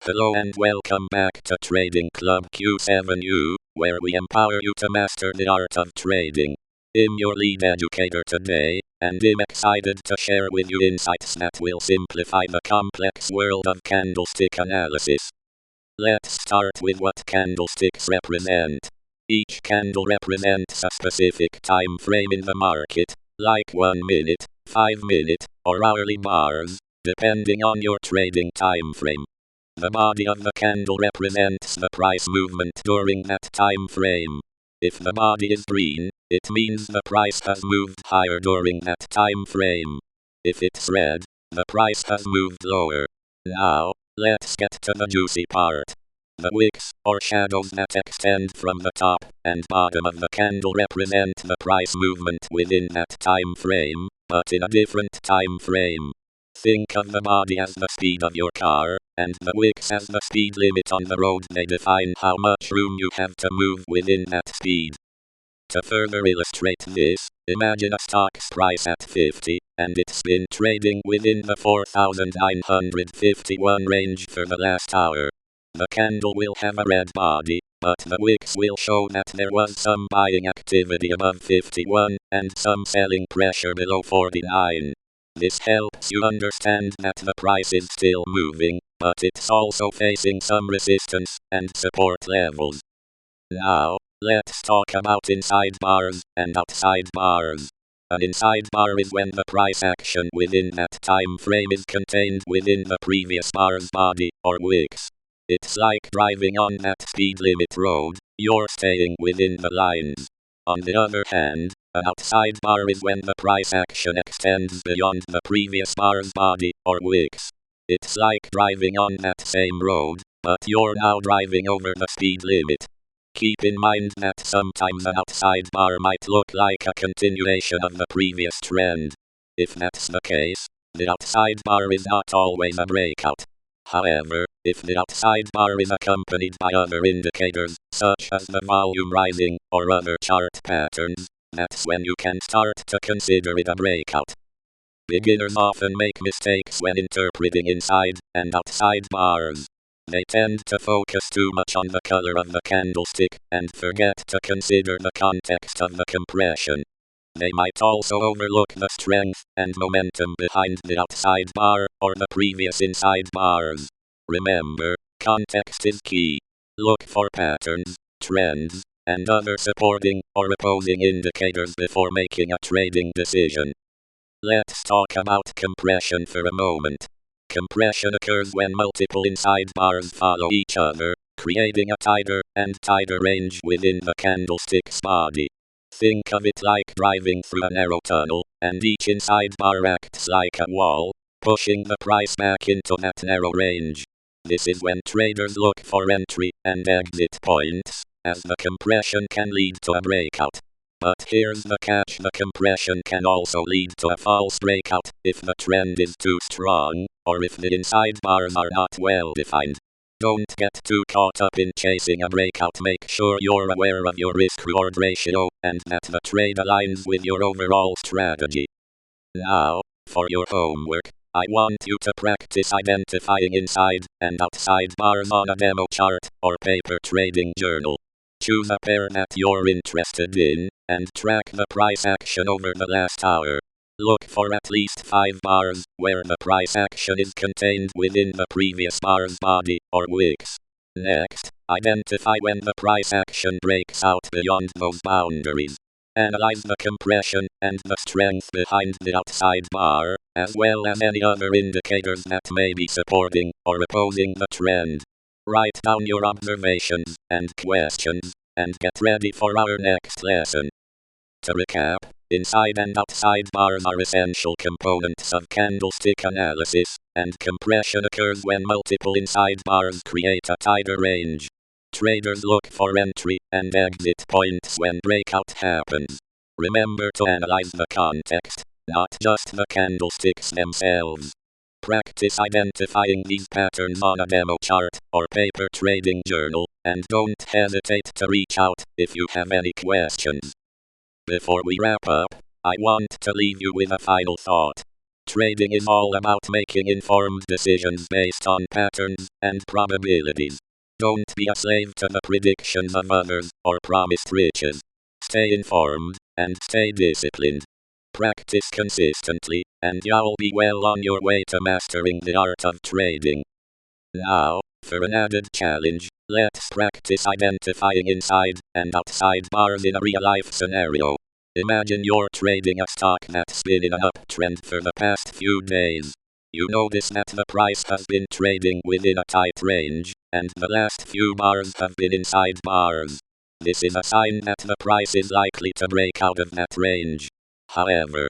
Hello and welcome back to Trading Club Q7U, where we empower you to master the art of trading. I'm your lead educator today, and I'm excited to share with you insights that will simplify the complex world of candlestick analysis. Let's start with what candlesticks represent. Each candle represents a specific time frame in the market, like 1 minute, 5 minute, or hourly bars, depending on your trading time frame. The body of the candle represents the price movement during that time frame. If the body is green, it means the price has moved higher during that time frame. If it's red, the price has moved lower. Now, let's get to the juicy part. The wicks, or shadows that extend from the top and bottom of the candle represent the price movement within that time frame, but in a different time frame. Think of the body as the speed of your car, and the wicks as the speed limit on the road. They define how much room you have to move within that speed. To further illustrate this, imagine a stock's price at 50, and it's been trading within the 4,951 range for the last hour. The candle will have a red body, but the wicks will show that there was some buying activity above 51, and some selling pressure below 49. This helps you understand that the price is still moving, but it's also facing some resistance and support levels. Now, let's talk about inside bars and outside bars. An inside bar is when the price action within that time frame is contained within the previous bar's body, or wicks. It's like driving on that speed limit road, you're staying within the lines. On the other hand, an outside bar is when the price action extends beyond the previous bar's body, or wicks. It's like driving on that same road, but you're now driving over the speed limit. Keep in mind that sometimes an outside bar might look like a continuation of the previous trend. If that's the case, the outside bar is not always a breakout. However, if the outside bar is accompanied by other indicators, such as the volume rising, or other chart patterns, that's when you can start to consider it a breakout. Beginners often make mistakes when interpreting inside and outside bars. They tend to focus too much on the color of the candlestick, and forget to consider the context of the compression. They might also overlook the strength and momentum behind the outside bar, or the previous inside bars. Remember, context is key. Look for patterns, trends, and other supporting or opposing indicators before making a trading decision. Let's talk about compression for a moment. Compression occurs when multiple inside bars follow each other, creating a tighter and tighter range within the candlestick's body. Think of it like driving through a narrow tunnel, and each inside bar acts like a wall, pushing the price back into that narrow range. This is when traders look for entry and exit points, as the compression can lead to a breakout. But here's the catch: the compression can also lead to a false breakout if the trend is too strong, or if the inside bars are not well defined. Don't get too caught up in chasing a breakout. Make sure you're aware of your risk-reward ratio, and that the trade aligns with your overall strategy. Now, for your homework, I want you to practice identifying inside and outside bars on a demo chart or paper trading journal. Choose a pair that you're interested in, and track the price action over the last hour. Look for at least 5 bars where the price action is contained within the previous bar's body, or wicks. Next, identify when the price action breaks out beyond those boundaries. Analyze the compression and the strength behind the outside bar, as well as any other indicators that may be supporting or opposing the trend. Write down your observations and questions, and get ready for our next lesson. To recap, inside and outside bars are essential components of candlestick analysis, and compression occurs when multiple inside bars create a tighter range. Traders look for entry and exit points when breakout happens. Remember to analyze the context, not just the candlesticks themselves. Practice identifying these patterns on a demo chart or paper trading journal, and don't hesitate to reach out if you have any questions. Before we wrap up, I want to leave you with a final thought. Trading is all about making informed decisions based on patterns and probabilities. Don't be a slave to the predictions of others or promised riches. Stay informed and stay disciplined. Practice consistently, and you'll be well on your way to mastering the art of trading. Now, for an added challenge, let's practice identifying inside and outside bars in a real-life scenario. Imagine you're trading a stock that's been in an uptrend for the past few days. You notice that the price has been trading within a tight range, and the last few bars have been inside bars. This is a sign that the price is likely to break out of that range. However,